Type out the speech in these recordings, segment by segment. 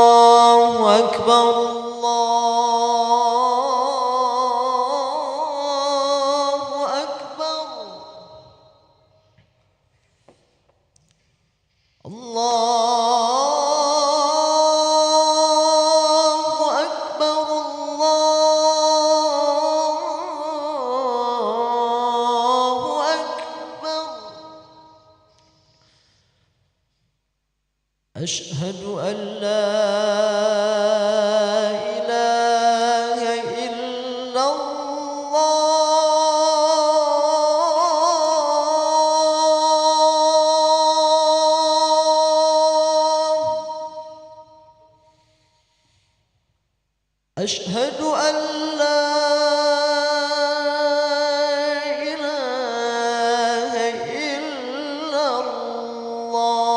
الله أكبر الله أكبر الله أكبر الله أكبر أشهد أن لا إله إلا الله أشهد أن لا إله إلا الله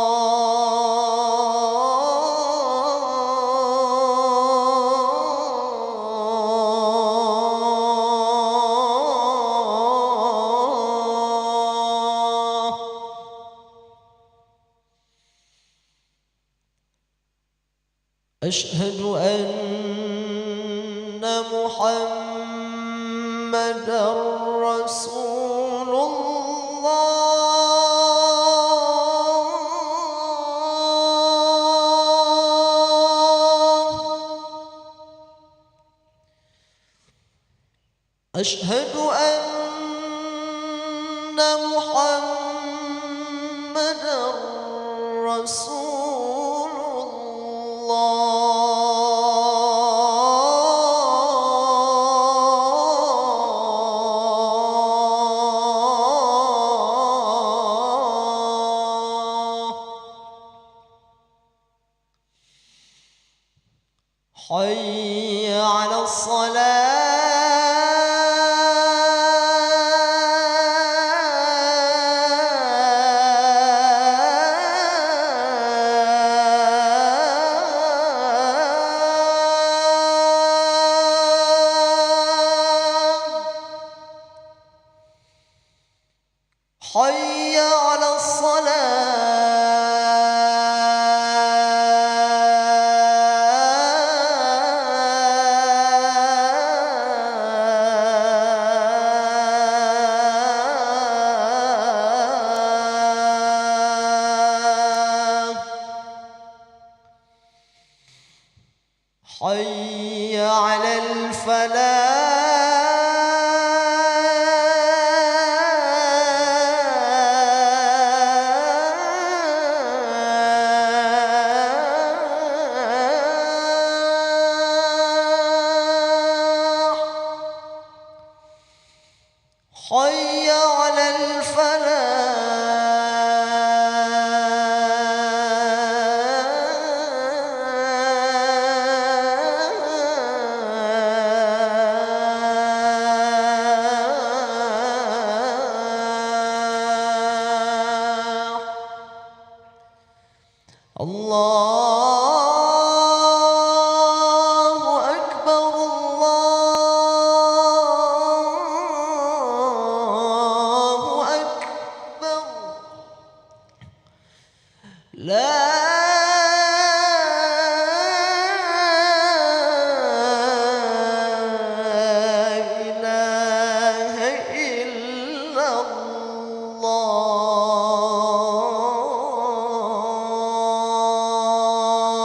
أشهد أن محمدًا رسول الله أشهد أن محمدًا رسول الله حي على الصلاة حي على الصلاة حي على الفلاح حي على الفلاح الله أكبر الله أكبر لا إله إلا الله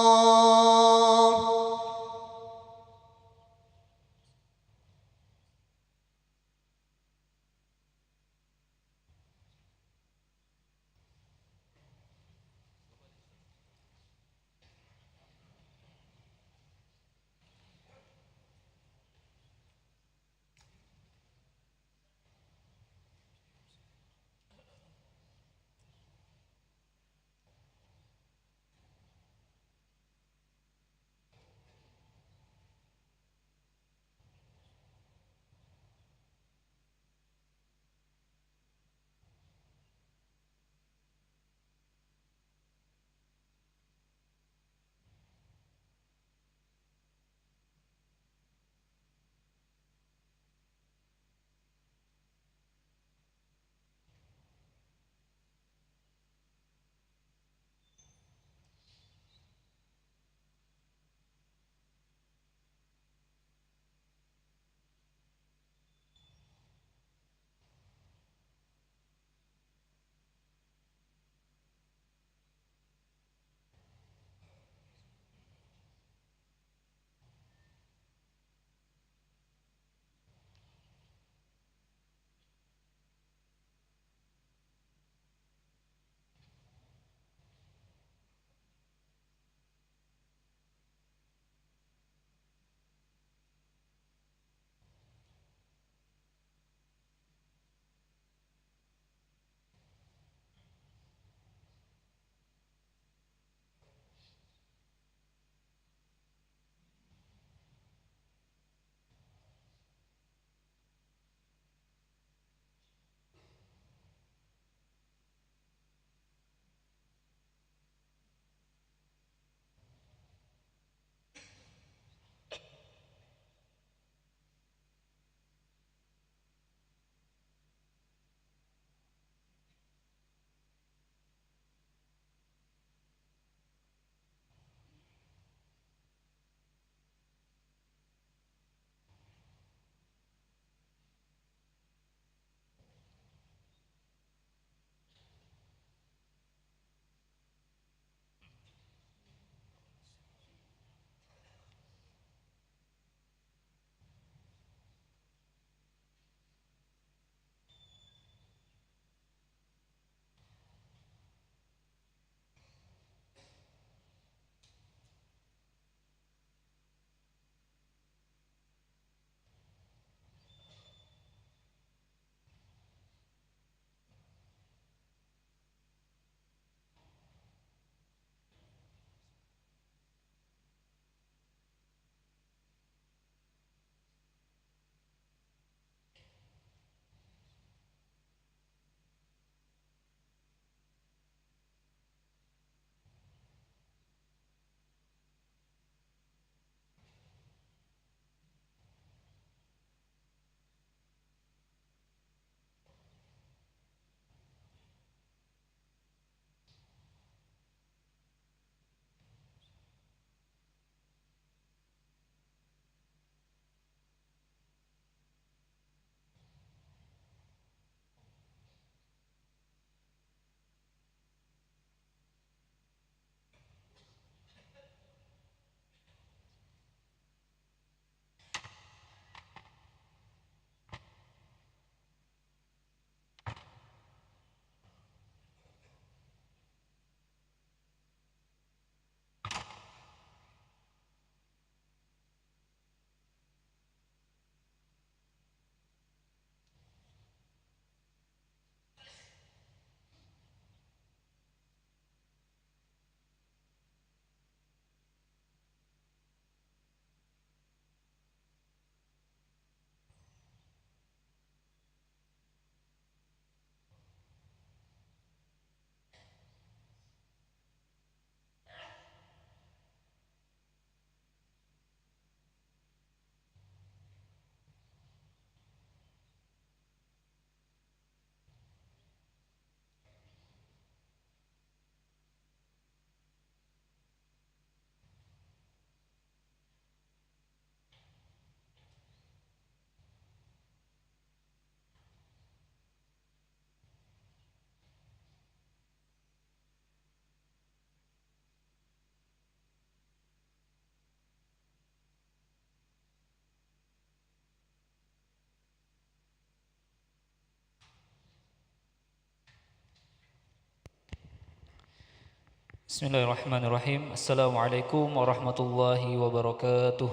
Bismillahirrahmanirrahim. Assalamualaikum warahmatullahi wabarakatuh.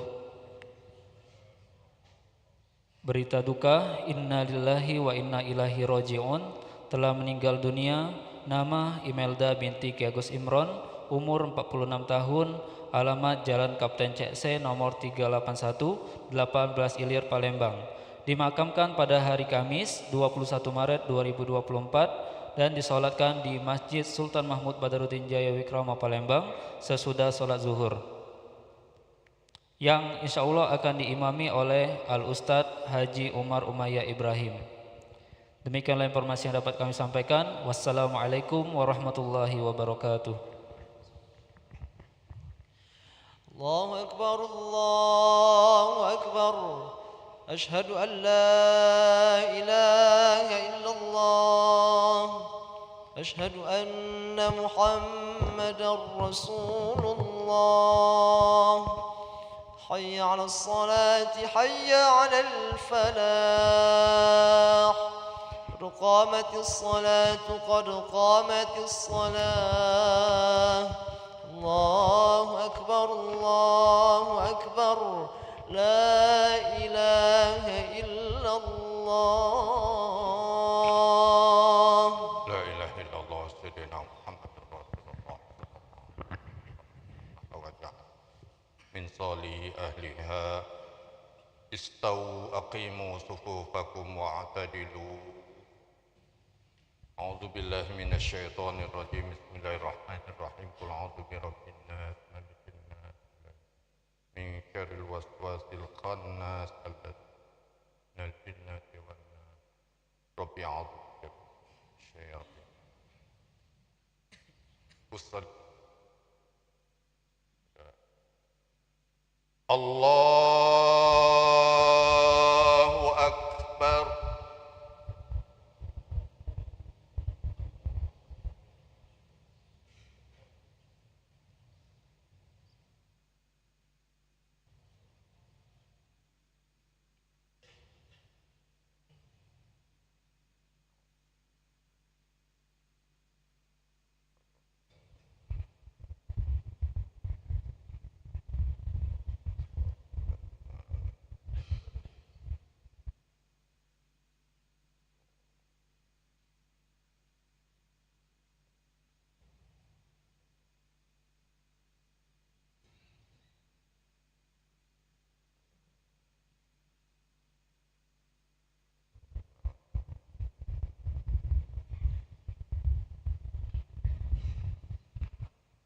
Berita duka, inna lillahi wa inna ilaihi raji'un. Telah meninggal dunia nama Imelda binti Ki Agus Imron, umur 46 tahun, alamat Jalan Kapten CC nomor 381, 18 Ilir, Palembang. Dimakamkan pada hari Kamis 21 Maret 2024 dan disolatkan di Masjid Sultan Mahmud Badaruddin Jaya Wikrama Palembang sesudah sholat zuhur, yang insya Allah akan diimami oleh Al-Ustadz Haji Umar Umayyah Ibrahim. Demikianlah informasi yang dapat kami sampaikan. Wassalamualaikum warahmatullahi wabarakatuh. Allahu Akbar, Allahu Akbar. Ashhadu an la ilaha illallah. Ashhadu anna Muhammadar Rasulullah. حي على الصلاة حي على الفلاح قد قامت الصلاة قد قامت الصلاة الله أكبر الله أكبر لا إله إلا الله لا إله إلا الله سيدنا محمد رسول الله وجعل من صالح أهلها استووا أقيموا صفوفكم واعتدلوا أعوذ بالله من الشيطان الرجيم بسم الله الرحمن الرحيم قل أعوذ برب الناس ملك الناس من شر الوسواس الخناس الذي من الجنة والناس رب أعوذ بك من الشياطين الله أكبر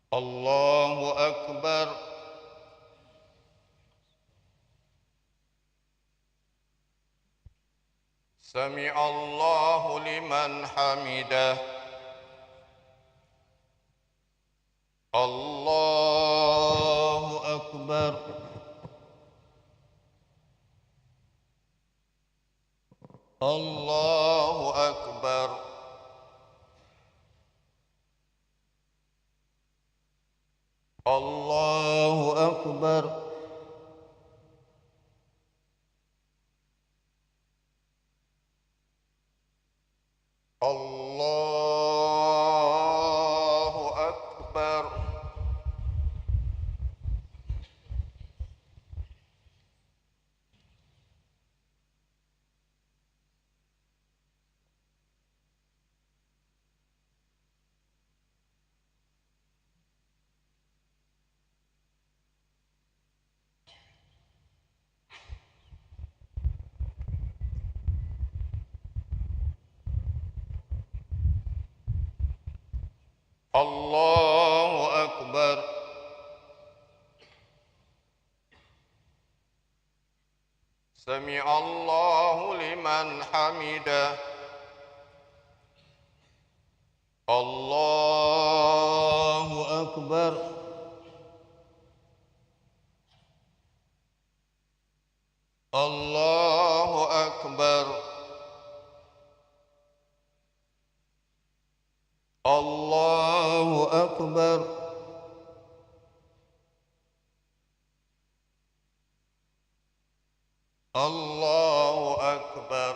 الله أكبر سمع الله لمن حمده الله أكبر الله أكبر الله أكبر الله أكبر الله أكبر سمع الله لمن حمده الله أكبر الله أكبر الله أكبر الله أكبر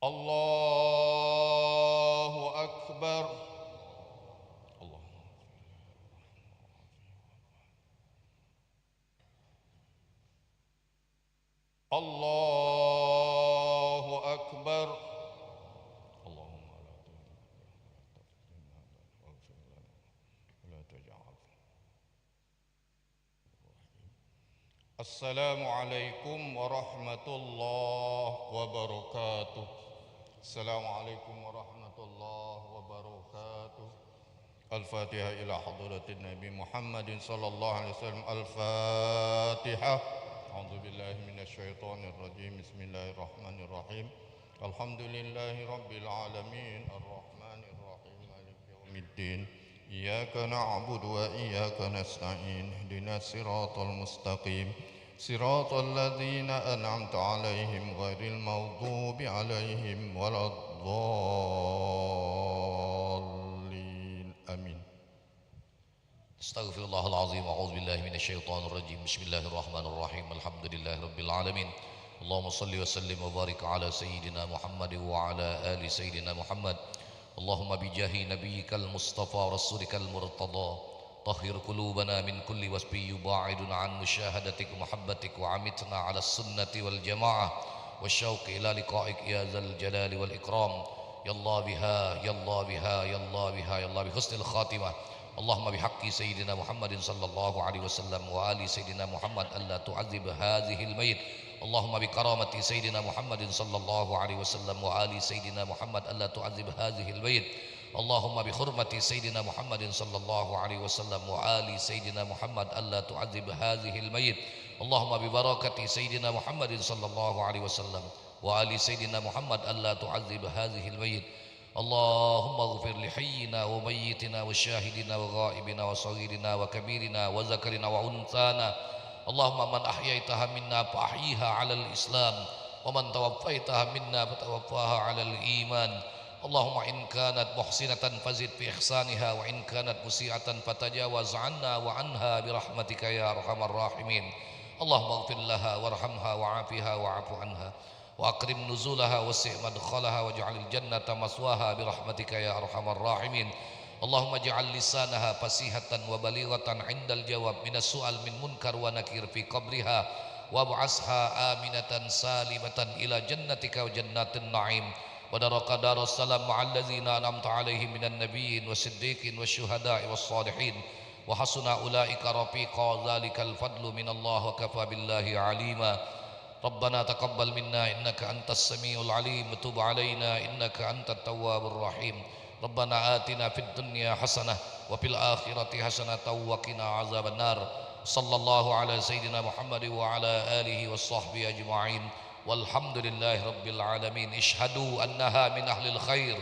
الله أكبر. الله الله أكبر. اللهم لا تجعل. السلام عليكم ورحمة الله وبركاته. السلام عليكم ورحمة الله وبركاته. الفاتحة إلى حضرة النبي محمد صلى الله عليه وسلم. الفاتحة. أعوذ بالله من الشيطان الرجيم. بسم الله الرحمن الرحيم. الحمد لله رب العالمين الرحمن الرحيم مالك يوم الدين. إياك نعبد وإياك نستعين. اهدنا الصراط المستقيم صراط الذين أنعمت عليهم غير المغضوب عليهم ولا الضالين آمين. استغفر الله العظيم وأعوذ بالله من الشيطان الرجيم. بسم الله الرحمن الرحيم. الحمد لله رب العالمين. اللهم صل وسلم وبارك على سيدنا محمد وعلى آل سيدنا محمد. اللهم بجاه نبيك المصطفى رسولك المرتضى طهر قلوبنا من كل وسب يباعد عن مشاهدتك ومحبتك وعمتنا على السنة والجماعة والشوق إلى لقائك يا ذا الجلال والإكرام. يا الله بها يا الله بها يا الله بها يا الله بحسن الخاتمة. اللهم بحق سيدنا محمد صلى الله عليه وسلم وآل سيدنا محمد ألا تعذب هذه الميت. اللهم بكرامة سيدنا محمد صلى الله عليه وسلم وآل سيدنا محمد ألا تعذب هذه الميت. اللهم بحرمة سيدنا محمد صلى الله عليه وسلم وآل سيدنا محمد ألا تعذب هذه الميت. اللهم ببركة سيدنا محمد صلى الله عليه وسلم وآل سيدنا محمد ألا تعذب هذه الميت. اللهم اغفر لحينا وميتنا وشاهدنا وغائبنا وصغيرنا وكبيرنا وذكرنا وأنثانا. اللهم من أحييتها منا فأحييها على الإسلام ومن توفيتها منا فتوفاها على الإيمان. اللهم إن كانت محسنة فزد في إحسانها وإن كانت مسيئة فتجاوز عنا وعنها برحمتك يا أرحم الراحمين. اللهم اغفر لها وارحمها وعافها واعف عنها وأكرم نزولها وسع مدخلها واجعل الجنة مثواها برحمتك يا أرحم الراحمين. اللهم اجعل لسانها فصيحة وبليغة عند الجواب من السؤال من منكر ونكير في قبرها وابعثها آمنة سالمة إلى جنتك وجنات النعيم ودرك دار السلام مع الذين أنعمت عليهم من النبيين والصديقين والشهداء والصالحين وحسن أولئك رفيقا. ذلك الفضل من الله وكفى بالله عليما. ربنا تقبل منا إنك أنت السميع العليم وتب علينا إنك أنت التواب الرحيم. ربنا آتنا في الدنيا حسنة وفي الآخرة حسنة وقنا عذاب النار. صلى الله على سيدنا محمد وعلى آله وصحبه أجمعين والحمد لله رب العالمين. اشهدوا أنها من أهل الخير.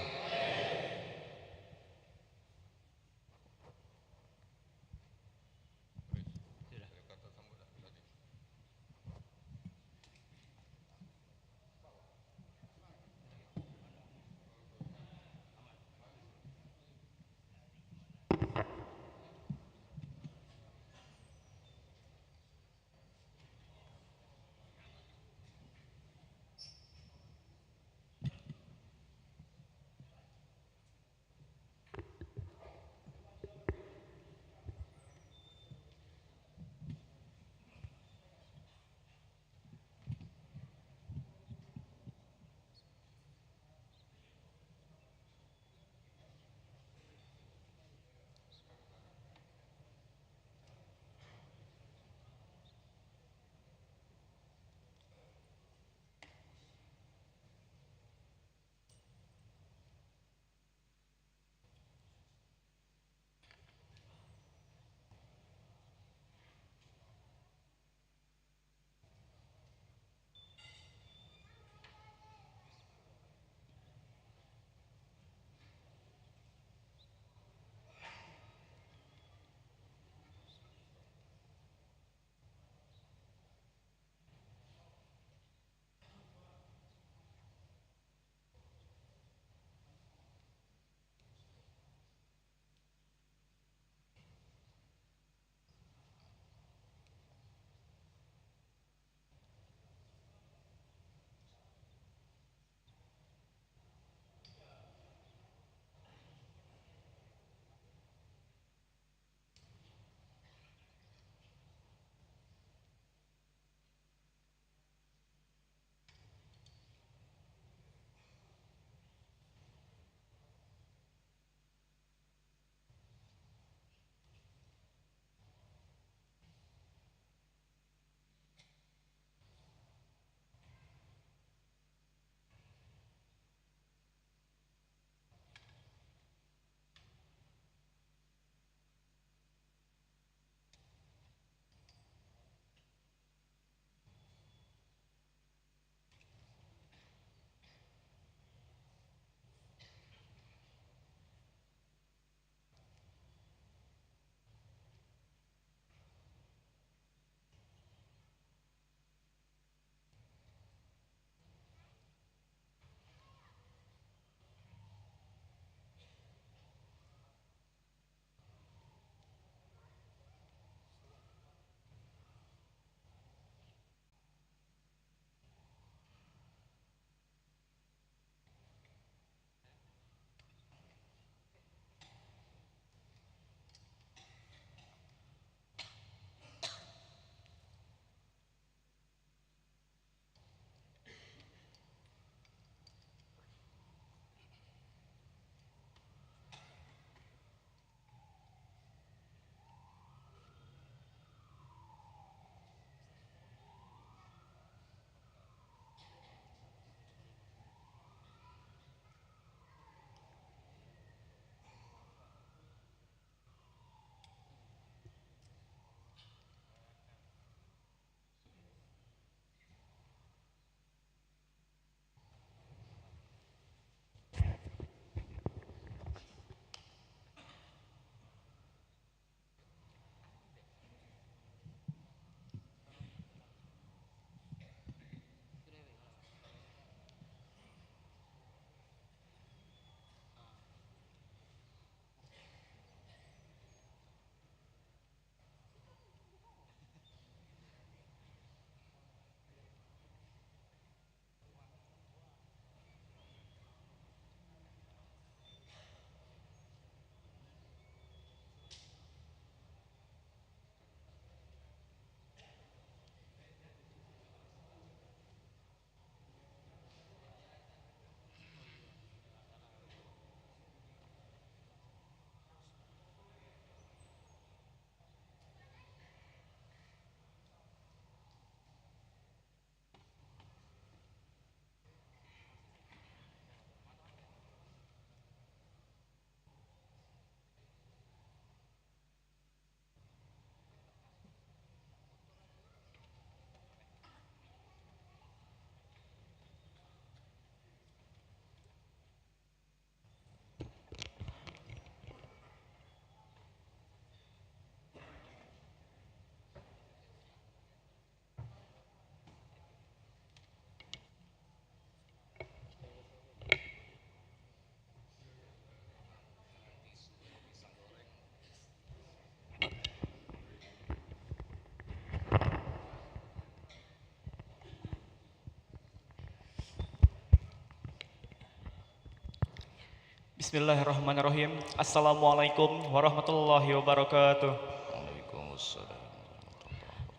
Bismillahirrahmanirrahim. Assalamualaikum warahmatullahi wabarakatuh. Waalaikumsalam.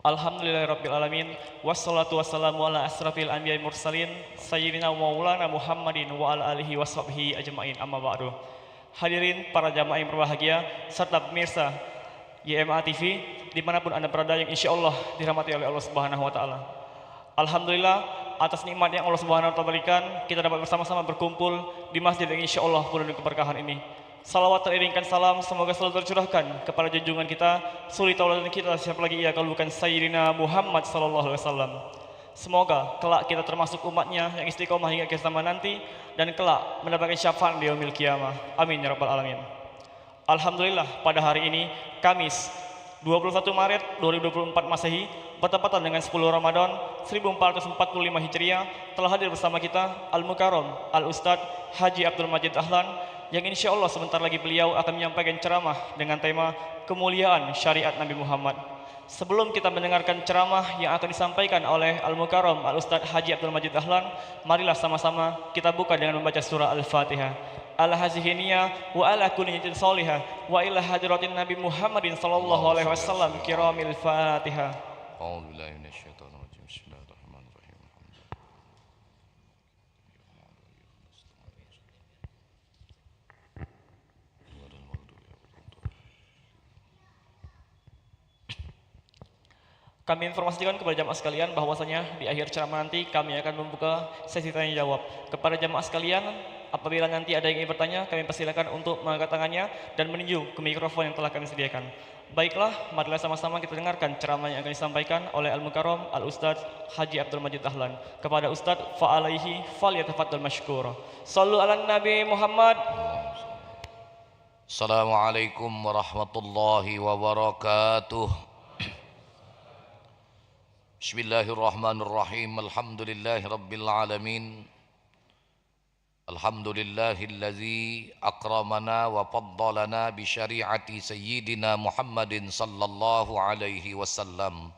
Alhamdulillahirrabbilalamin. Wassalatu wassalamu ala asrafil anbiya'i mursalin Sayyidina wa maulana Muhammadin wa ala alihi wa sahbihi ajma'in, amma ba'du. Hadirin para jamaah yang berbahagia serta pemirsa YMA TV dimanapun anda berada yang insya Allah dirahmati oleh Allah Subhanahu Wa Taala. Alhamdulillah atas nikmat yang Allah Subhanahu Wa Taala berikan, kita dapat bersama-sama berkumpul di masjid yang insya Allah penuh dengan keberkahan ini. Salawat teriringkan salam semoga selalu tercurahkan kepada junjungan kita, suri tauladan kita, siapa lagi ia kalau bukan Sayyidina Muhammad sallallahu alaihi wasallam. Semoga kelak kita termasuk umatnya yang istiqomah hingga akhir zaman nanti dan kelak mendapatkan syafaat di yaumil qiyamah. Amin ya rabbal alamin. Alhamdulillah pada hari ini Kamis 21 Maret 2024 Masehi bertepatan dengan 10 Ramadan 1445 Hijriah telah hadir bersama kita Al-Mukarram Al-Ustadz Haji Abdul Majid Dahlan yang insya Allah sebentar lagi beliau akan menyampaikan ceramah dengan tema kemuliaan syariat Nabi Muhammad. Sebelum kita mendengarkan ceramah yang akan disampaikan oleh Al-Mukarram Al-Ustadz Haji Abdul Majid Dahlan, marilah sama-sama kita buka dengan membaca surah Al-Fatihah. Ala hazihiniyah wa ala kulli niyatin salihah wa ila hadiratin Nabi Muhammadin sallallahu alaihi wasallam kiramil Fatihah. A'udzu billahi minasyaitonir rajim. Bismillahirrahmanirrahim. Kami informasikan kepada jamaah sekalian bahwasanya di akhir ceramah nanti kami akan membuka sesi tanya jawab. Kepada jamaah sekalian, apabila nanti ada yang ingin bertanya, kami persilakan untuk mengangkat tangannya dan menuju ke mikrofon yang telah kami sediakan. Baiklah, marilah sama-sama kita dengarkan ceramah yang akan disampaikan oleh Al-Mukarram Al-Ustadz Haji Abdul Majid Dahlan. Kepada Ustadz fa'alaihi falyatafaddal mashkura. Sallu ala Nabi Muhammad. Assalamualaikum warahmatullahi wabarakatuh. Bismillahirrahmanirrahim. Alhamdulillahi rabbil alamin. Alhamdulillahillazi akramana wa faddalana bi syari'ati sayyidina Muhammadin sallallahu alaihi wasallam.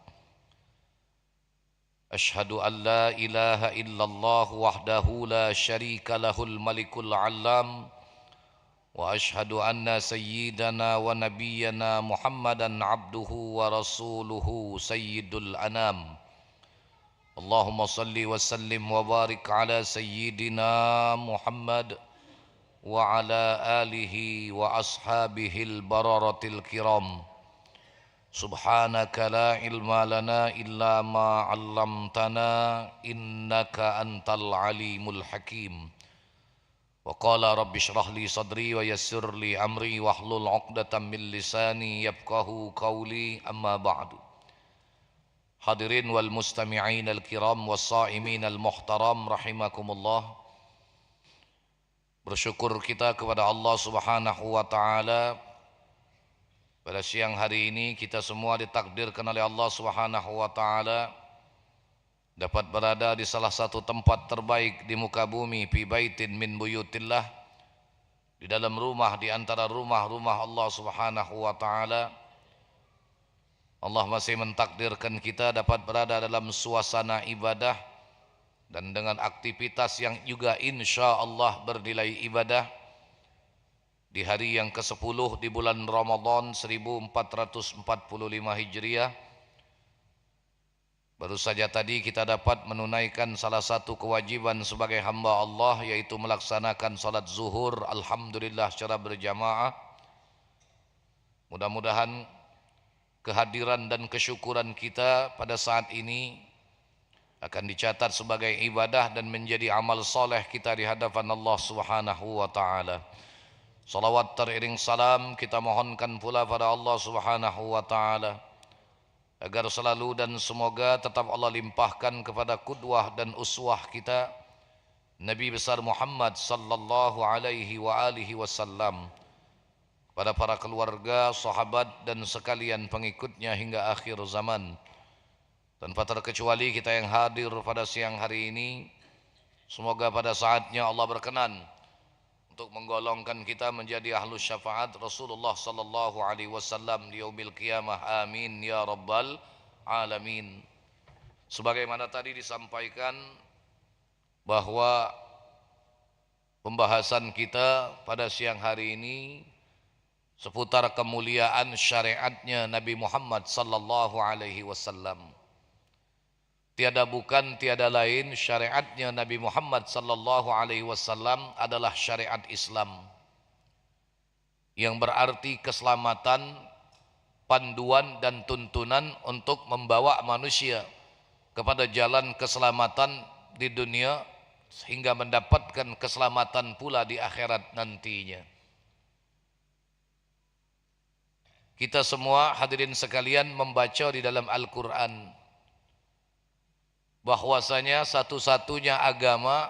Ashhadu an la ilaha illallah wahdahu la syarika lahul malikul alam. Wa ashhadu anna sayyidana wa nabiyyana Muhammadan abduhu wa rasuluhu sayyidul anam. Allahumma salli wa sallim wa barik ala sayyidina Muhammad wa ala alihi wa ashabihil bararatil kiram. Subhanaka la ilma lana illa ma 'allamtana innaka antal alimul hakim. Wa qala rabbi shrah li sadri wa yassir li amri wahlul 'uqdatam min lisani yafqahu qawli, amma ba'du. Hadirin wal mustami'in al kiram was sa'imin al muhtaram rahimakumullah. Bersyukur kita kepada Allah Subhanahu wa taala pada siang hari ini kita semua ditakdirkan oleh Allah Subhanahu wa taala dapat berada di salah satu tempat terbaik di muka bumi, fi baitin min buyutillah, di dalam rumah di antara rumah-rumah Allah Subhanahu wa taala. Allah masih mentakdirkan kita dapat berada dalam suasana ibadah dan dengan aktivitas yang juga insya Allah bernilai ibadah di hari yang ke-10 di bulan Ramadan 1445 Hijriah. Baru saja tadi kita dapat menunaikan salah satu kewajiban sebagai hamba Allah, yaitu melaksanakan salat zuhur alhamdulillah secara berjamaah. Mudah-mudahan kehadiran dan kesyukuran kita pada saat ini akan dicatat sebagai ibadah dan menjadi amal soleh kita di hadapan Allah Subhanahu wa taala. Salawat teriring salam kita mohonkan pula pada Allah Subhanahu wa taala agar selalu dan semoga tetap Allah limpahkan kepada qudwah dan uswah kita Nabi besar Muhammad sallallahu alaihi wa alihi wasallam, pada para keluarga, sahabat dan sekalian pengikutnya hingga akhir zaman. Tanpa terkecuali kita yang hadir pada siang hari ini, semoga pada saatnya Allah berkenan untuk menggolongkan kita menjadi ahlus syafaat Rasulullah sallallahu alaihi wasallam di yaumil qiyamah. Amin ya rabbal alamin. Sebagaimana tadi disampaikan bahwa Pembahasan kita pada siang hari ini seputar kemuliaan syariatnya Nabi Muhammad sallallahu alaihi wasallam. Tiada bukan tiada lain syariatnya Nabi Muhammad sallallahu alaihi wasallam adalah syariat Islam yang berarti keselamatan, panduan dan tuntunan untuk membawa manusia kepada jalan keselamatan di dunia sehingga mendapatkan keselamatan pula di akhirat nantinya. Kita semua hadirin sekalian membaca di dalam Al-Quran bahwasanya satu-satunya agama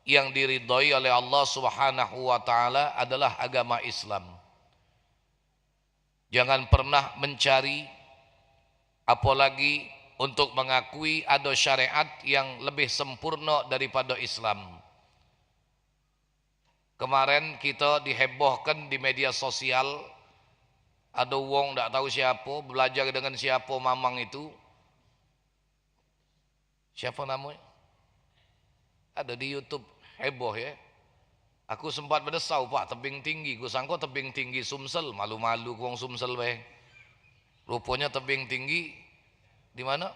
yang diridhoi oleh Allah Subhanahu wa taala adalah agama Islam. Jangan pernah mencari apalagi untuk mengakui ada syariat yang lebih sempurna daripada Islam. Kemarin kita dihebohkan di media sosial, ada wong tak tahu siapa belajar dengan siapa mamang itu. Siapa namanya? Ada di YouTube, heboh ya. Aku sempat berdesau, Pak, tebing tinggi. Ku sangka tebing tinggi Sumsel, malu-malu wong Sumsel bae. Rupanya tebing tinggi di mana?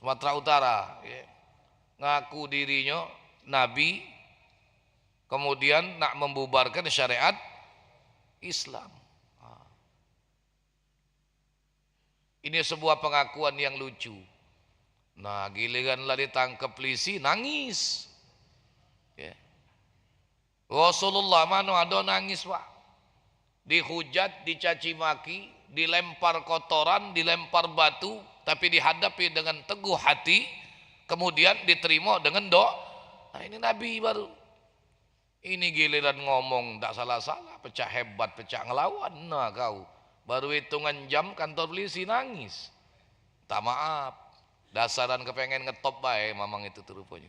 Sumatera Utara. Ya. Ngaku dirinya Nabi, kemudian nak membubarkan syariat Islam. Ini sebuah pengakuan yang lucu. Nah, giliranlah ditangkap polisi, nangis. Ya. Rasulullah mana ada nangis, Pak? Dihujat, dicaci maki, dilempar kotoran, dilempar batu, tapi dihadapi dengan teguh hati, kemudian diterima dengan doa. Nah, ini Nabi baru. Ini giliran ngomong tak salah-salah, pecah hebat, pecah ngelawan. Nah kau, baru hitungan jam kantor polisi nangis. Tak maaf, dasaran kepengen ngetop bae mamang itu rupanya.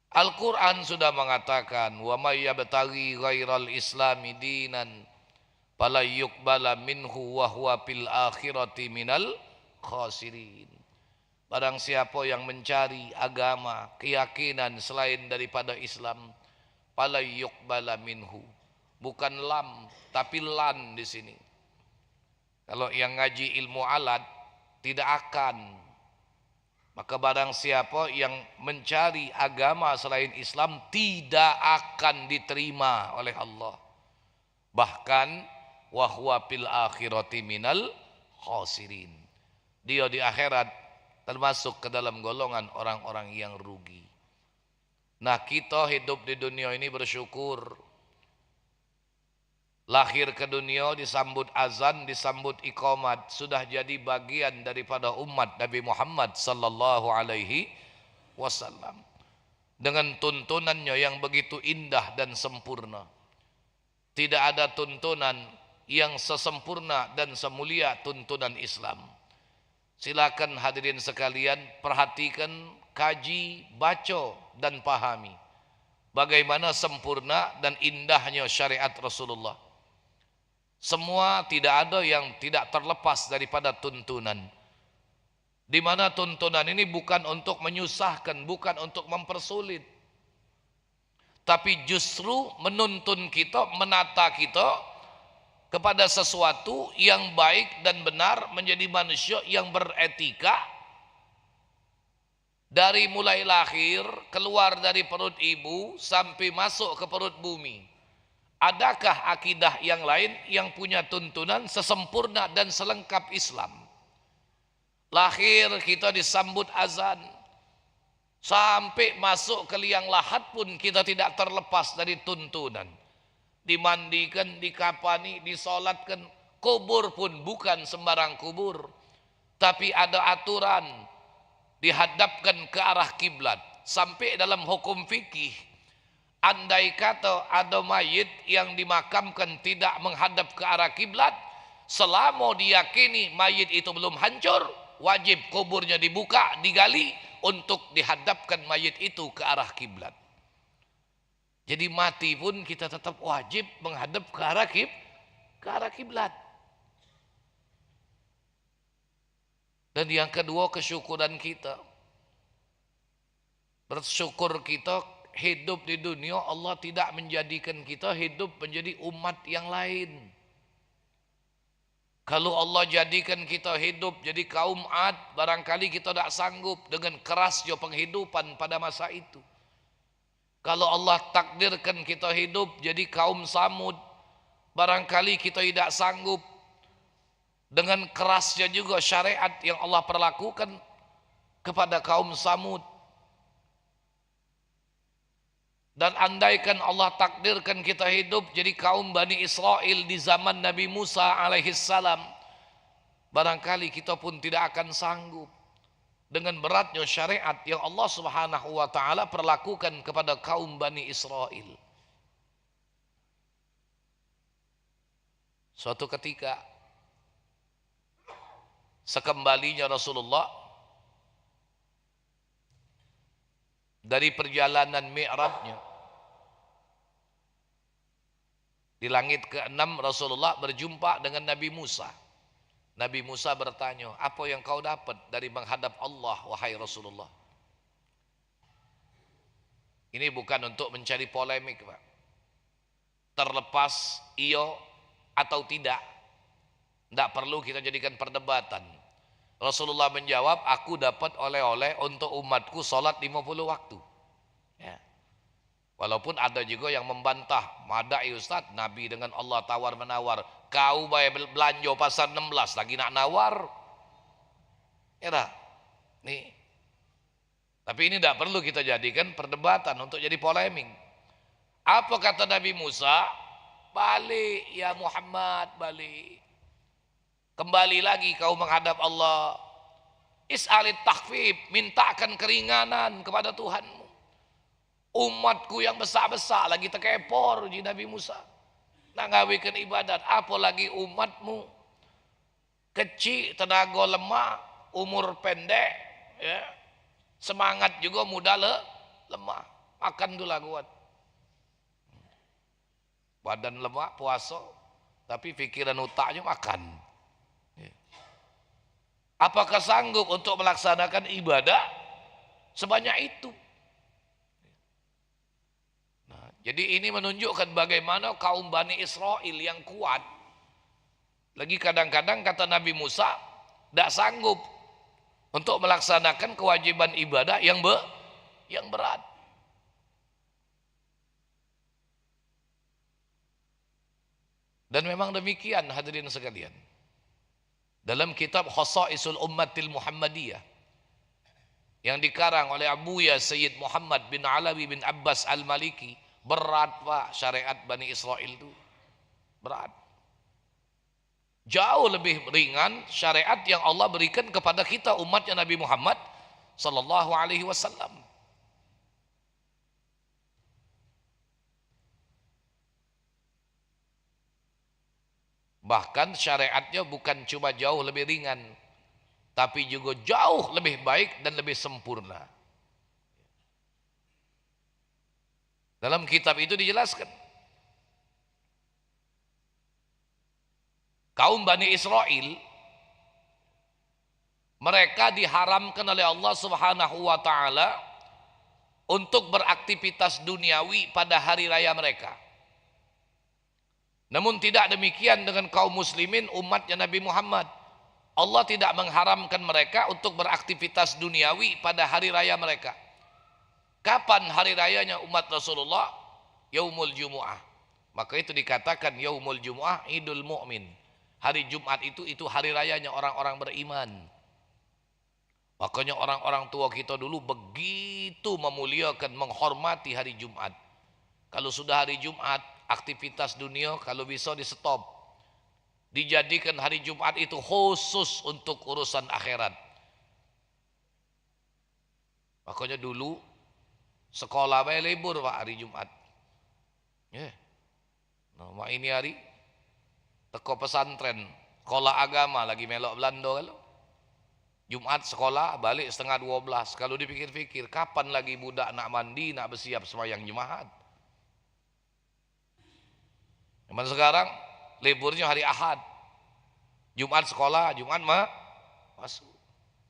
Al-Quran sudah mengatakan, wa may yabtaghi ghairal islami dinan fala yuqbala minhu wa huwa fil akhirati minal khasirin. Barang siapa yang mencari agama, keyakinan selain daripada Islam, fala yuqbala minhu. Bukan lam, tapi lan di sini. Kalau yang ngaji ilmu alat tidak akan. Maka barang siapa yang mencari agama selain Islam tidak akan diterima oleh Allah. Bahkan wa huwa fil akhirati minal khasirin. Dia di akhirat termasuk ke dalam golongan orang-orang yang rugi. Nah, kita hidup di dunia ini bersyukur. Lahir ke dunia disambut azan, disambut iqamat, sudah jadi bagian daripada umat Nabi Muhammad sallallahu alaihi wasallam. Dengan tuntunannya yang begitu indah dan sempurna. Tidak ada tuntunan yang sesempurna dan semulia tuntunan Islam. Silakan hadirin sekalian perhatikan, kaji, baca dan pahami bagaimana sempurna dan indahnya syariat Rasulullah. Semua tidak ada yang tidak terlepas daripada tuntunan. Di mana tuntunan ini bukan untuk menyusahkan, bukan untuk mempersulit. Tapi justru menuntun kita, menata kita kepada sesuatu yang baik dan benar, menjadi manusia yang beretika. Dari mulai lahir, keluar dari perut ibu sampai masuk ke perut bumi. Adakah akidah yang lain yang punya tuntunan sesempurna dan selengkap Islam? Lahir kita disambut azan, sampai masuk ke liang lahat pun kita tidak terlepas dari tuntunan. Dimandikan, dikapani, disolatkan. Kubur pun bukan sembarang kubur, tapi ada aturan, dihadapkan ke arah kiblat. Sampai dalam hukum fikih, andai kata ada mayit yang dimakamkan tidak menghadap ke arah kiblat, selama diyakini mayit itu belum hancur, wajib kuburnya dibuka, digali untuk dihadapkan mayit itu ke arah kiblat. Jadi mati pun kita tetap wajib menghadap ke arah kiblat. Dan yang kedua, kesyukuran kita. Bersyukur kita hidup di dunia, Allah tidak menjadikan kita hidup menjadi umat yang lain. Kalau Allah jadikan kita hidup jadi kaum Ad, barangkali kita tidak sanggup dengan kerasnya penghidupan pada masa itu. Kalau Allah takdirkan kita hidup jadi kaum Samud, barangkali kita tidak sanggup dengan kerasnya juga syariat yang Allah perlakukan kepada kaum Samud. Dan andaikan Allah takdirkan kita hidup jadi kaum Bani Israel di zaman Nabi Musa alaihissalam, barangkali kita pun tidak akan sanggup dengan beratnya syariat yang Allah subhanahu wa ta'ala perlakukan kepada kaum Bani Israel. Suatu ketika sekembalinya Rasulullah dari perjalanan Mi'rajnya, di langit ke-6 Rasulullah berjumpa dengan Nabi Musa. Nabi Musa bertanya, apa yang kau dapat dari menghadap Allah wahai Rasulullah? Ini bukan untuk mencari polemik, Pak. Terlepas iya atau tidak, tidak perlu kita jadikan perdebatan. Rasulullah menjawab, aku dapat oleh-oleh untuk umatku salat 50 waktu. Ya. Walaupun ada juga yang membantah, madai Ustaz, Nabi dengan Allah tawar-menawar. Kau bayar belanja pasar 16 lagi nak nawar. Ya dah. Nih. Tapi ini tidak perlu kita jadikan perdebatan untuk jadi polemik. Apa kata Nabi Musa? Balik ya Muhammad, balik. Kembali lagi kau menghadap Allah. Is'alit takhfif, mintakan keringanan kepada Tuhanmu. Umatku yang besar-besar lagi terkepor di Nabi Musa. Nak ngawikan ibadat, apalagi umatmu kecil, tenaga lemah, umur pendek, ya. Semangat juga muda lemah. Makan dulu kuat. Badan lemah puasa, tapi pikiran otaknya makan. Ya. Apakah sanggup untuk melaksanakan ibadah sebanyak itu? Jadi ini menunjukkan bagaimana kaum Bani Israel yang kuat. Lagi kadang-kadang kata Nabi Musa, tidak sanggup untuk melaksanakan kewajiban ibadah yang berat. Dan memang demikian hadirin sekalian. Dalam kitab Khasaisul Ummatil Muhammadiyah yang dikarang oleh Abuya Sayyid Muhammad bin Alawi bin Abbas Al-Maliki, berat Pak syariat Bani Israel itu. Berat. Jauh lebih ringan syariat yang Allah berikan kepada kita umatnya Nabi Muhammad sallallahu alaihi wasallam. Bahkan syariatnya bukan cuma jauh lebih ringan, tapi juga jauh lebih baik dan lebih sempurna. Dalam kitab itu dijelaskan, kaum Bani Israel, mereka diharamkan oleh Allah Subhanahu wa ta'ala untuk beraktivitas duniawi pada hari raya mereka. Namun tidak demikian dengan kaum muslimin umatnya Nabi Muhammad. Allah tidak mengharamkan mereka untuk beraktivitas duniawi pada hari raya mereka. Kapan hari rayanya umat Rasulullah? Yaumul Jumu'ah. Maka itu dikatakan Yaumul Jumu'ah Idul Mu'min. Hari Jumat itu hari rayanya orang-orang beriman. Makanya orang-orang tua kita dulu begitu memuliakan, menghormati hari Jumat. Kalau sudah hari Jumat, aktivitas dunia kalau bisa di stop. Dijadikan hari Jumat itu khusus untuk urusan akhirat. Makanya dulu sekolah bae libur Pak hari Jumat. Ya. Nah, ini hari teko pesantren, sekolah agama lagi melok Belanda kalau. Jumat sekolah balik setengah 12. Kalau dipikir-pikir, kapan lagi budak nak mandi, nak bersiap sembahyang Jumat? Zaman sekarang liburnya hari Ahad. Jumat sekolah, Jumat masuk.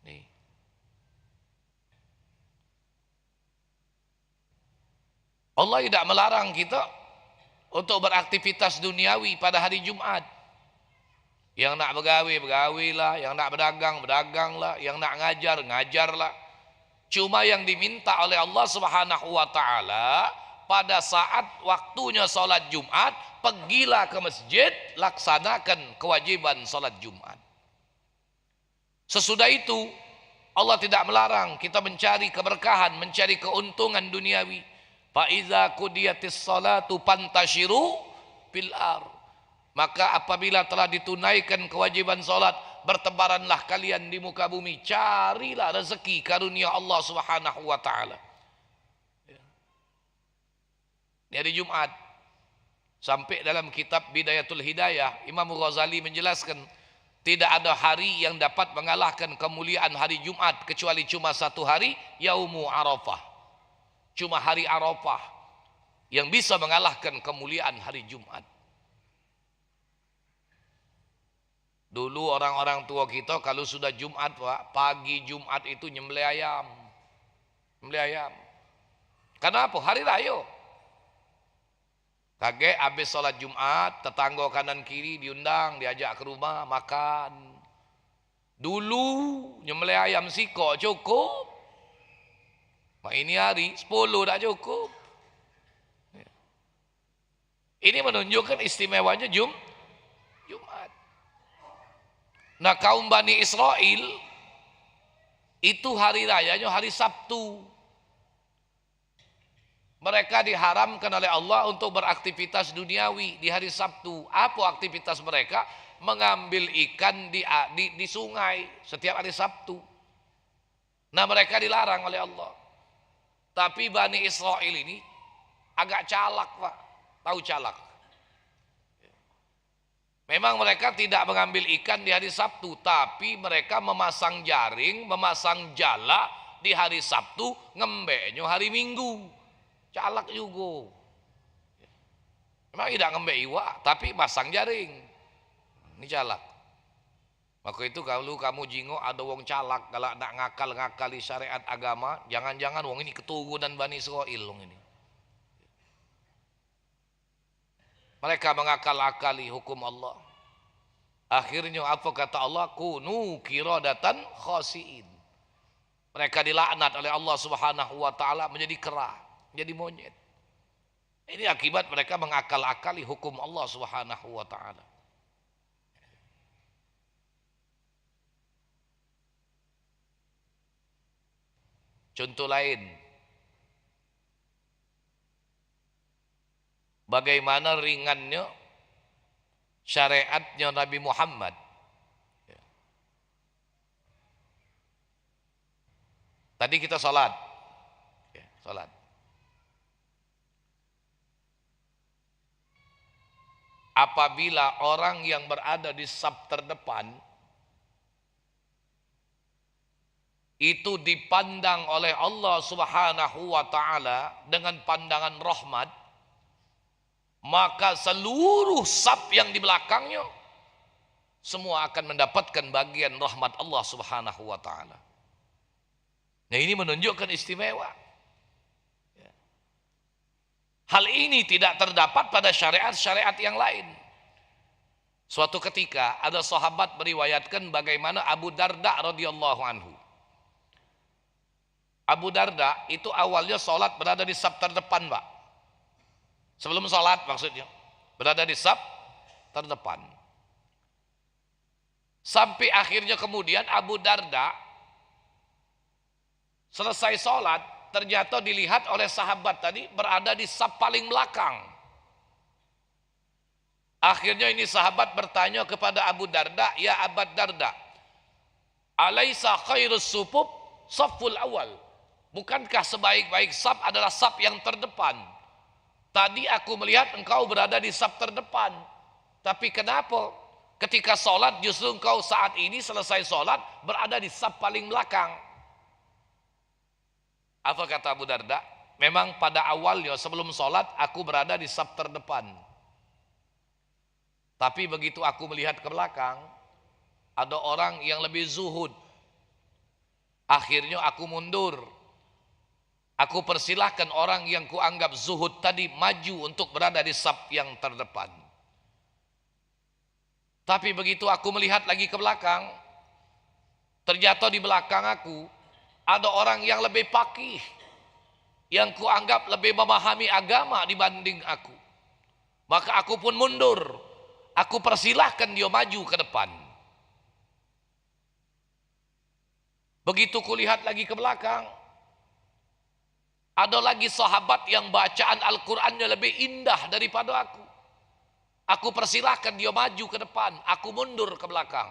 Nih. Allah tidak melarang kita untuk beraktivitas duniawi pada hari Jumat. Yang nak bergawe, bergawelah. Yang nak berdagang, berdaganglah. Yang nak ngajar, ngajarlah. Cuma yang diminta oleh Allah Subhanahu wa taala pada saat waktunya salat Jumat, pergilah ke masjid, laksanakan kewajiban salat Jumat. Sesudah itu Allah tidak melarang kita mencari keberkahan, mencari keuntungan duniawi. Fa iza qudiyatis salatu fantashiru fil ardh. Maka apabila telah ditunaikan kewajiban salat, bertebaranlah kalian di muka bumi, carilah rezeki karunia Allah Subhanahu wa taala. Ini hari Jumat. Sampai dalam kitab Bidayatul Hidayah, Imam Ghazali menjelaskan tidak ada hari yang dapat mengalahkan kemuliaan hari Jumat kecuali cuma satu hari, Yaumu Arafah. Cuma hari Arafah yang bisa mengalahkan kemuliaan hari Jumat. Dulu orang-orang tua kita kalau sudah Jumat, Pak, pagi Jumat itu nyembelih ayam. Nyembelih ayam. Kenapa? Hari raya. Kaget habis sholat Jumat, tetangga kanan kiri diundang, diajak ke rumah makan. Dulu nyembelih ayam siko cukup. Mak ini hari 10 tak cukup. Ini menunjukkan istimewanya Jumat. Nah, kaum Bani Israel itu hari rayanya hari Sabtu. Mereka diharamkan oleh Allah untuk beraktivitas duniawi di hari Sabtu. Apa aktivitas mereka? Mengambil ikan di sungai setiap hari Sabtu. Nah, mereka dilarang oleh Allah. Tapi Bani Israel ini agak calak, Pak. Tahu calak? Memang mereka tidak mengambil ikan di hari Sabtu, tapi mereka memasang jaring, memasang jala di hari Sabtu, ngembeknya hari Minggu. Calak juga. Memang tidak ngembek iwa, tapi pasang jaring. Ini calak. Maka itu kalau kamu jingok ada wong calak, kalau nak ngakal-ngakali syariat agama, jangan-jangan wong ini keturunan Bani Israel wong ini. Mereka mengakal-akali hukum Allah. Akhirnya apa kata Allah? Kunu qiradatan khasiin. Mereka dilaknat oleh Allah Subhanahu wa taala menjadi kera, menjadi monyet. Ini akibat mereka mengakal-akali hukum Allah Subhanahu wa taala. Contoh lain, bagaimana ringannya syariatnya Nabi Muhammad. Tadi kita sholat. Sholat. Apabila orang yang berada di saf terdepan itu dipandang oleh Allah Subhanahu wa taala dengan pandangan rahmat, maka seluruh saf yang di belakangnya semua akan mendapatkan bagian rahmat Allah Subhanahu wa taala. Nah, ini menunjukkan istimewa. Hal ini tidak terdapat pada syariat-syariat yang lain. Suatu ketika ada sahabat meriwayatkan bagaimana Abu Darda radhiyallahu anhu. Abu Darda itu awalnya sholat berada di saf terdepan, Pak. Sebelum sholat maksudnya, berada di saf terdepan. Sampai akhirnya kemudian Abu Darda selesai sholat, ternyata dilihat oleh sahabat tadi berada di saf paling belakang. Akhirnya ini sahabat bertanya kepada Abu Darda, ya Abu Darda, alaisa khairus sufuf saful awal? Bukankah sebaik-baik saf adalah saf yang terdepan? Tadi aku melihat engkau berada di saf terdepan, tapi kenapa ketika sholat justru engkau saat ini selesai sholat berada di saf paling belakang? Apa kata Abu Darda? Memang pada awalnya sebelum sholat aku berada di saf terdepan, tapi begitu aku melihat ke belakang ada orang yang lebih zuhud, akhirnya aku mundur. Aku persilahkan orang yang kuanggap zuhud tadi maju untuk berada di saf yang terdepan. Tapi begitu aku melihat lagi ke belakang, ternyata di belakang aku ada orang yang lebih faqih, yang kuanggap lebih memahami agama dibanding aku. Maka aku pun mundur. Aku persilahkan dia maju ke depan. Begitu kulihat lagi ke belakang, ada lagi sahabat yang bacaan Al-Qur'annya lebih indah daripada aku. Aku persilahkan dia maju ke depan, aku mundur ke belakang.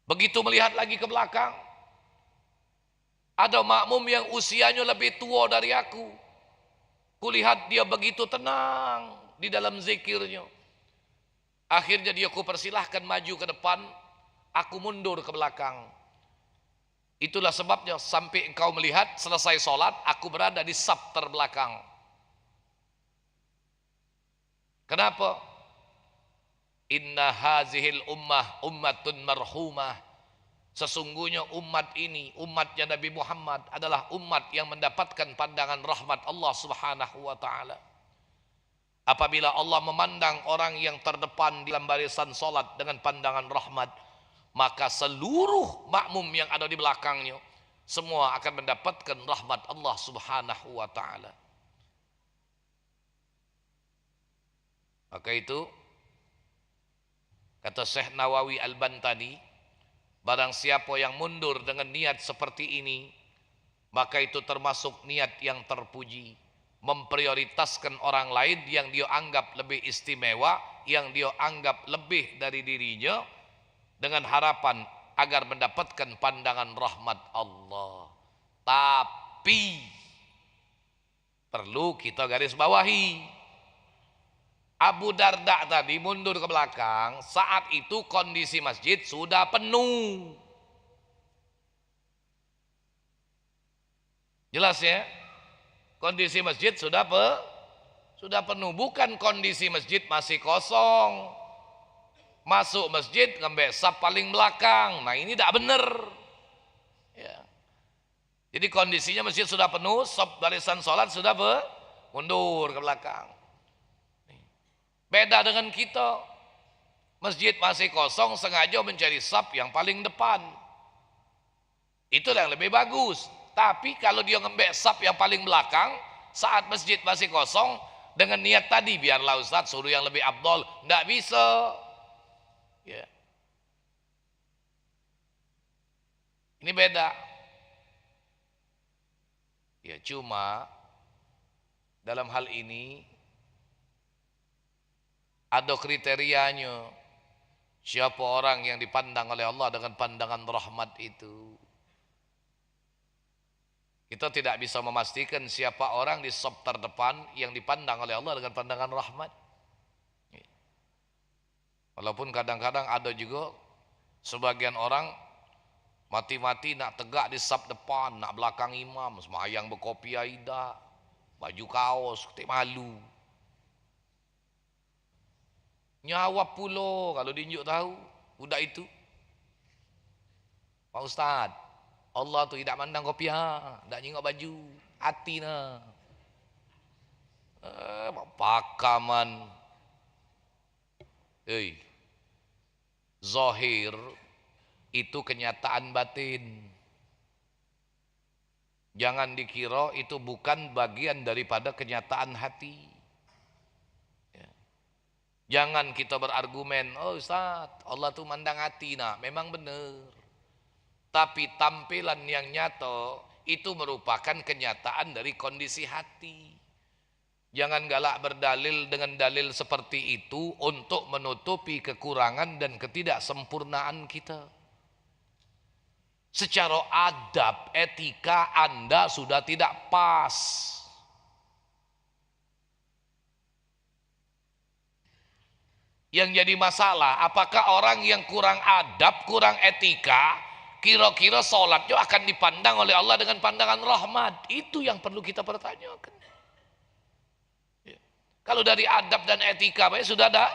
Begitu melihat lagi ke belakang, ada makmum yang usianya lebih tua dari aku. Kulihat dia begitu tenang di dalam zikirnya. Akhirnya dia kupersilahkan maju ke depan, aku mundur ke belakang. Itulah sebabnya sampai engkau melihat selesai sholat, aku berada di saf terbelakang. Kenapa? Inna hazihil ummah ummatun marhumah. Sesungguhnya umat ini, umatnya Nabi Muhammad adalah umat yang mendapatkan pandangan rahmat Allah Subhanahu wa ta'ala. Apabila Allah memandang orang yang terdepan di dalam barisan solat dengan pandangan rahmat, maka seluruh makmum yang ada di belakangnya semua akan mendapatkan rahmat Allah Subhanahu wa ta'ala. Maka itu kata Syekh Nawawi Al-Bantani, barang siapa yang mundur dengan niat seperti ini, maka itu termasuk niat yang terpuji, memprioritaskan orang lain yang dia anggap lebih istimewa, yang dia anggap lebih dari dirinya, dengan harapan agar mendapatkan pandangan rahmat Allah. Tapi perlu kita garis bawahi, Abu Darda tadi mundur ke belakang, saat itu kondisi masjid sudah penuh. Jelas ya? Kondisi masjid sudah penuh, bukan kondisi masjid masih kosong. Masuk masjid ngambil saf paling belakang. Nah, ini tidak benar. Ya. Jadi kondisinya masjid sudah penuh, saf barisan sholat sudah mundur ke belakang. Beda dengan kita, masjid masih kosong, sengaja mencari saf yang paling depan. Itu yang lebih bagus. Tapi kalau dia ngambil saf yang paling belakang, saat masjid masih kosong, dengan niat tadi, biarlah Ustaz suruh yang lebih afdol, tidak bisa. Ya. Ini beda. Ya, cuma dalam hal ini ada kriterianya. Siapa orang yang dipandang oleh Allah dengan pandangan rahmat itu? Kita tidak bisa memastikan siapa orang di saf terdepan yang dipandang oleh Allah dengan pandangan rahmat. Walaupun kadang-kadang ada juga sebagian orang mati-mati nak tegak di saf depan, nak belakang imam, sembahyang berkopiah ida, baju kaos, ketik malu. Nyawa pulo kalau diunjuk tahu budak itu. Pak Ustaz, Allah tu tidak mandang kopiah, tidak nyingok baju, hati na. Pakaman. Zahir itu kenyataan batin. Jangan dikira itu bukan bagian daripada kenyataan hati. Ya. Jangan kita berargumen, oh Ustaz, Allah tuh mandang hati. Nah, memang benar. Tapi tampilan yang nyata itu merupakan kenyataan dari kondisi hati. Jangan galak berdalil dengan dalil seperti itu untuk menutupi kekurangan dan ketidaksempurnaan kita. Secara adab, etika Anda sudah tidak pas. Yang jadi masalah, apakah orang yang kurang adab, kurang etika, kira-kira sholatnya akan dipandang oleh Allah dengan pandangan rahmat? Itu yang perlu kita pertanyakan. Kalau dari adab dan etika baik sudah ada.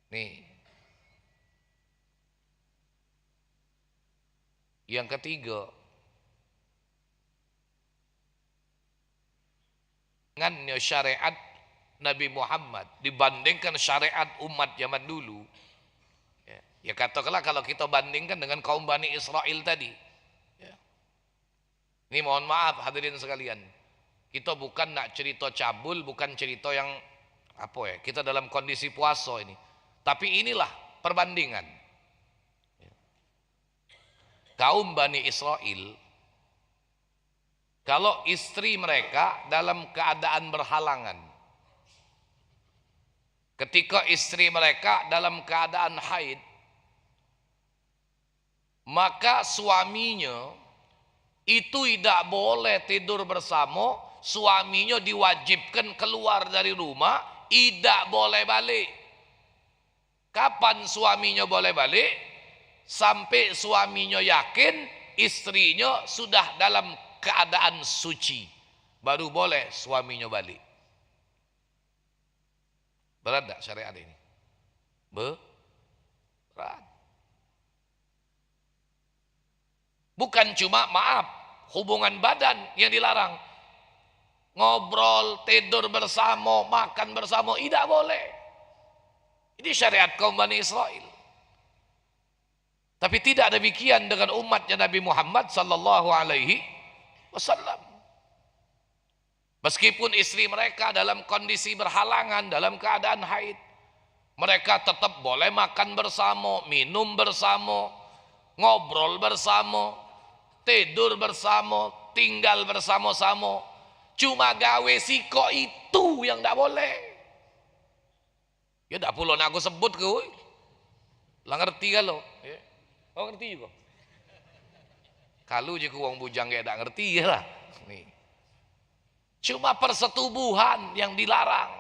Nih, Yang ketiga, dengan syariat Nabi Muhammad dibandingkan syariat umat zaman dulu. Ya katakanlah kalau kita bandingkan dengan kaum Bani Israel tadi. Ya. Ini mohon maaf hadirin sekalian. Kita bukan nak cerita cabul, bukan cerita yang apa ya. Kita dalam kondisi puasa ini. Tapi inilah perbandingan. Ya. Kaum Bani Israel, kalau istri mereka dalam keadaan berhalangan, ketika istri mereka dalam keadaan haid, maka suaminya itu tidak boleh tidur bersama, suaminya diwajibkan keluar dari rumah, tidak boleh balik. Kapan suaminya boleh balik? Sampai suaminya yakin istrinya sudah dalam keadaan suci, baru boleh suaminya balik. Berat tak syariat ini? Berat. Bukan cuma maaf, hubungan badan yang dilarang. Ngobrol, tidur bersama, makan bersama, tidak boleh. Ini syariat kaum Bani Israel. Tapi tidak demikian dengan umatnya Nabi Muhammad sallallahu alaihi wasallam. Meskipun istri mereka dalam kondisi berhalangan, dalam keadaan haid, mereka tetap boleh makan bersama, minum bersama, ngobrol bersama, tidur bersama, tinggal bersama-sama. Cuma gawe siko itu yang tidak boleh. Ya tak perlu nak aku sebut ke. Lah ngerti kalau? Ya. Oh ngerti juga. Kalau je ku wong bujang gak ngerti ya lah. Nih. Cuma persetubuhan yang dilarang.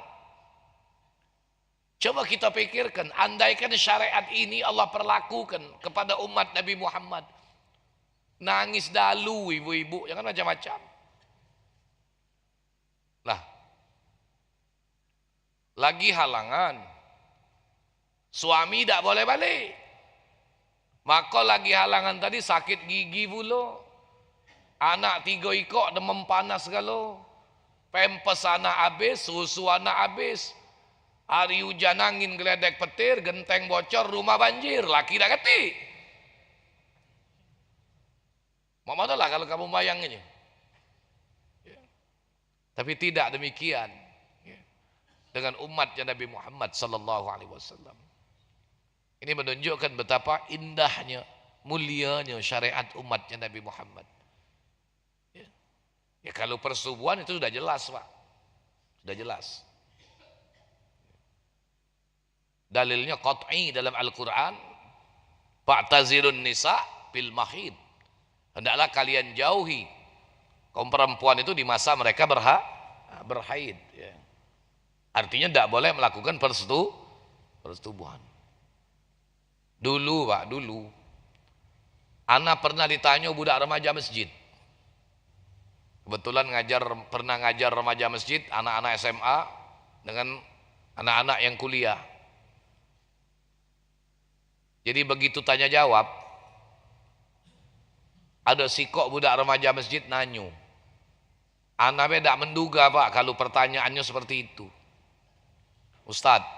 Coba kita pikirkan, andaikan syariat ini Allah perlakukan kepada umat Nabi Muhammad. Nangis dalu ibu-ibu, jangan macam-macam. Lah, lagi halangan, suami tak boleh balik. Maka lagi halangan tadi sakit gigi pula, anak 3 ikok demam panas segala, pempes anak habis, susu anak habis, hari hujan angin geledek petir, genteng bocor, rumah banjir, laki dah ketik. Mau lah kalau kamu bayangin. Ya. Tapi tidak demikian ya. Dengan umatnya Nabi Muhammad sallallahu alaihi wasallam. Ini menunjukkan betapa indahnya, mulianya syariat umatnya Nabi Muhammad. Ya, ya kalau persetubuhan itu sudah jelas, Pak. Sudah jelas. Dalilnya qat'i dalam Al-Qur'an, fa'tazilun nisa bil mahid. Hendaklah kalian jauhi kaum perempuan itu di masa mereka berhaid. Ya. Artinya tidak boleh melakukan persetubuhan. Dulu Pak, dulu. Anak pernah ditanya budak remaja masjid. Kebetulan pernah ngajar remaja masjid, anak-anak SMA dengan anak-anak yang kuliah. Jadi begitu tanya jawab, ada sikok budak remaja masjid nanyu. Anak tidak menduga Pak kalau pertanyaannya seperti itu. Ustadz,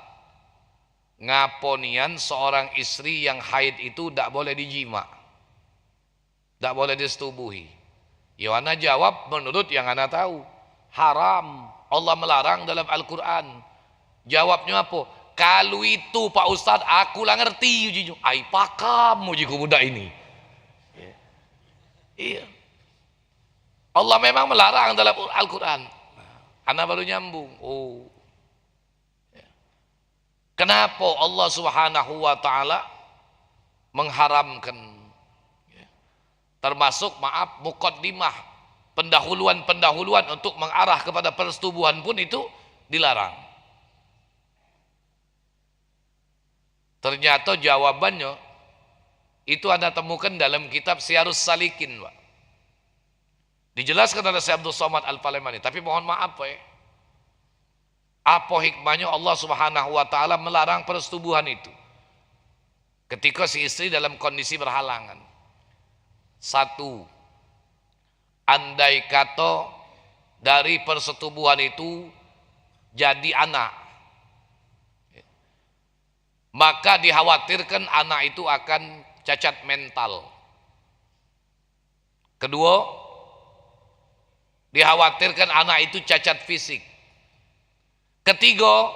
ngaponian seorang istri yang haid itu tidak boleh dijima, tidak boleh disetubuhi. Ya anak jawab menurut yang anak tahu, haram. Allah melarang dalam Al-Quran. Jawabnya apa? Kalau itu Pak Ustadz aku lah ngerti. Ai pakam ujiku budak ini. Iya. Allah memang melarang dalam Al-Quran. Anak baru nyambung. Oh. Kenapa Allah Subhanahu wa taala mengharamkan? Termasuk muqaddimah, pendahuluan untuk mengarah kepada persetubuhan pun itu dilarang. Ternyata jawabannya itu Anda temukan dalam kitab Syiarus Salikin, Pak. Dijelaskan oleh Syekh Abdul Somad Al-Falemani. Tapi mohon maaf, Pak. Apa hikmahnya Allah Subhanahu wa taala melarang persetubuhan itu? Ketika si istri dalam kondisi berhalangan. Satu, andai kata dari persetubuhan itu jadi anak, maka dikhawatirkan anak itu akan cacat mental. Kedua, dikhawatirkan anak itu cacat fisik. Ketiga,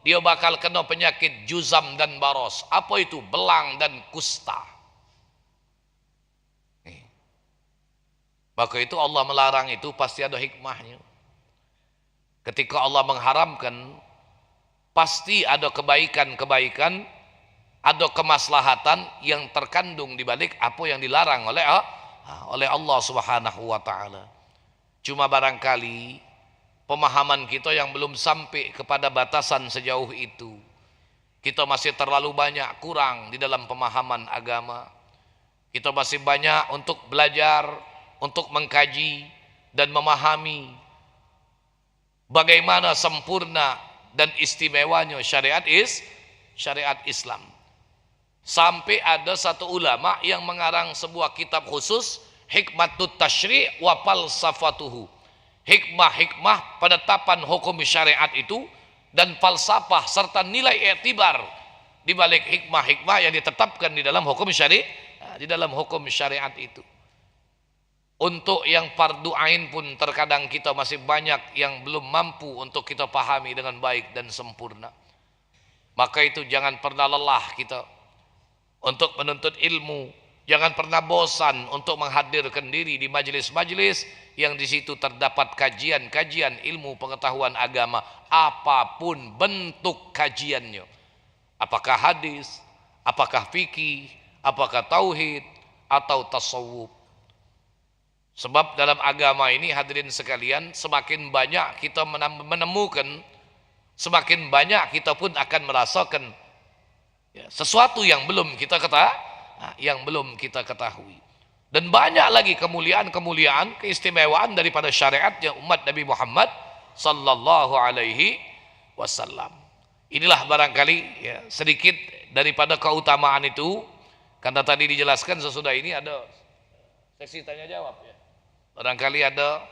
dia bakal kena penyakit juzam dan baros. Apa itu? Belang dan kusta. Maka itu Allah melarang itu pasti ada hikmahnya. Ketika Allah mengharamkan, pasti ada kebaikan-kebaikan, ada kemaslahatan yang terkandung di balik apa yang dilarang oleh Allah Subhanahu wa taala. Cuma barangkali pemahaman kita yang belum sampai kepada batasan sejauh itu. Kita masih terlalu banyak kurang di dalam pemahaman agama. Kita masih banyak untuk belajar, untuk mengkaji dan memahami bagaimana sempurna dan istimewanya syariat Islam. Sampai ada satu ulama yang mengarang sebuah kitab khusus, Hikmatut Tasyri' wa Falsafatuhu. Hikmah-hikmah penetapan hukum syariat itu dan falsafah serta nilai i'tibar di balik hikmah-hikmah yang ditetapkan di dalam hukum syariat itu. Untuk yang fardu ain pun terkadang kita masih banyak yang belum mampu untuk kita pahami dengan baik dan sempurna. Maka itu jangan pernah lelah kita untuk menuntut ilmu. Jangan pernah bosan untuk menghadirkan diri di majelis-majelis yang di situ terdapat kajian-kajian ilmu pengetahuan agama, apapun bentuk kajiannya. Apakah hadis, apakah fikih, apakah tauhid atau tasawuf. Sebab dalam agama ini hadirin sekalian, semakin banyak kita menemukan, semakin banyak kita pun akan merasakan sesuatu yang belum kita ketahui. Dan banyak lagi kemuliaan-kemuliaan, keistimewaan daripada syariatnya umat Nabi Muhammad sallallahu alaihi wasallam. Inilah barangkali sedikit daripada keutamaan itu. Karena tadi dijelaskan sesudah ini ada sesi tanya jawab ya. Barangkali ada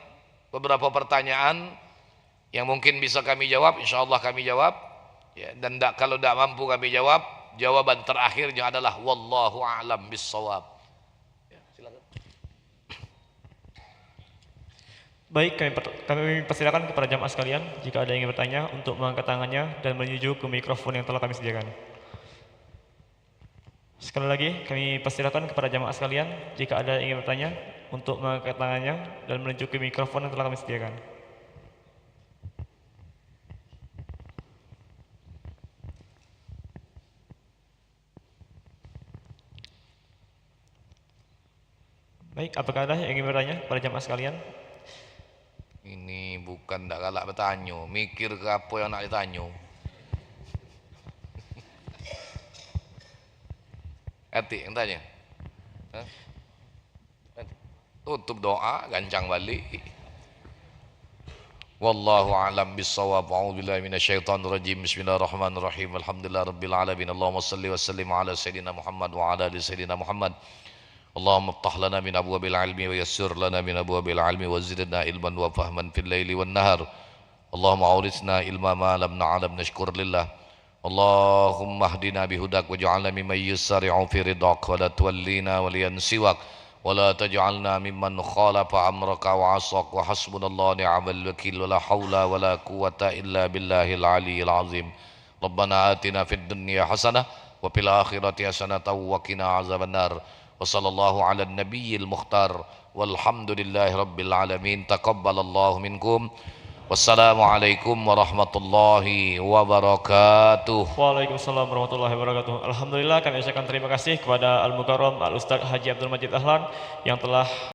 beberapa pertanyaan yang mungkin bisa kami jawab, insya Allah kami jawab ya, dan kalau tidak mampu kami jawab, jawaban terakhirnya adalah wallahu a'lam bissawab ya, silakan. Baik, kami persilakan kepada jamaah sekalian jika ada yang ingin bertanya untuk mengangkat tangannya dan menuju ke mikrofon yang telah kami sediakan. Sekali lagi kami persilakan kepada jamaah sekalian jika ada yang ingin bertanya untuk mengangkat tangannya dan menuju ke mikrofon yang telah kami sediakan. Baik, apakah ada yang ingin bertanya kepada jamaah sekalian? Ini bukan tak galak bertanya, mikir ke apa yang nak ditanya. Hati yang tanya. Tutup doa, gancang balik. Wallahu a'lam bissawab. A'udzu billahi minasyaitonir rajim. Bismillahirrahmanirrahim. Alhamdulillahirabbil alamin. Allahumma shalli wa sallim ala sayyidina Muhammad wa ala ali sayyidina Muhammad. Allahumma iftah lana min abwabil ilmi wa yassir lana min abwabil ilmi wa zidna ilman wa fahman fil laili wan nahar. Allahumma awrisna ilma ma lam na'lam nashkur lillah. Allahumma hdina bihudak waj'alna mimman yusari'u fi ridak wa la tuwallina waliyan siwak wa la taj'alna mimman khalafa amraka wa 'asak wa hasbunallahu ni'mal wakil wa la haula wa la quwwata illa billahil aliyyil azim. Rabbana atina fid dunya hasanah wa fil akhirati hasanah wa qina azabannar. Wa sallallahu ala nabiyyil mukhtar walhamdulillahi rabbil alamin. Taqabbalallahu minkum. Wassalamualaikum warahmatullahi wabarakatuh. Waalaikumsalam warahmatullahi wabarakatuh. Alhamdulillah kami ucapkan terima kasih kepada Al-Mukarram Al-Ustaz Haji Abdul Majid Ahlan yang telah